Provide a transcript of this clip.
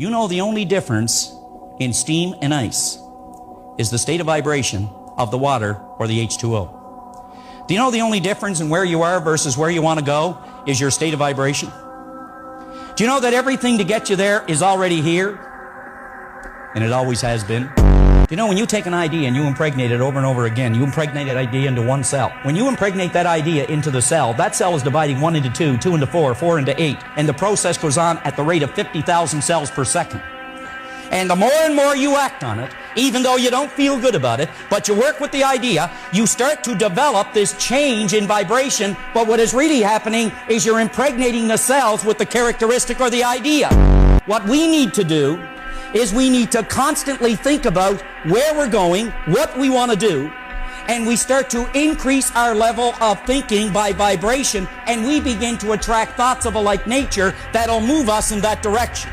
You know the only difference in steam and ice is the state of vibration of the water or the H2O. Do you know the only difference in where you are versus where you want to go is your state of vibration? Do you know that everything to get you there is already here? And it always has been. Do you know when you take an idea and you impregnate it over and over again, you impregnate that idea into one cell. When you impregnate that idea into the cell, that cell is dividing 1 into 2, 2 into 4, 4 into 8, and the process goes on at the rate of 50,000 cells per second. And the more and more you act on it, even though you don't feel good about it, but you work with the idea, you start to develop this change in vibration, but what is really happening is you're impregnating the cells with the characteristic or the idea. What we need to do is we need to constantly think about where we're going, what we want to do, and we start to increase our level of thinking by vibration, and we begin to attract thoughts of a like nature that'll move us in that direction.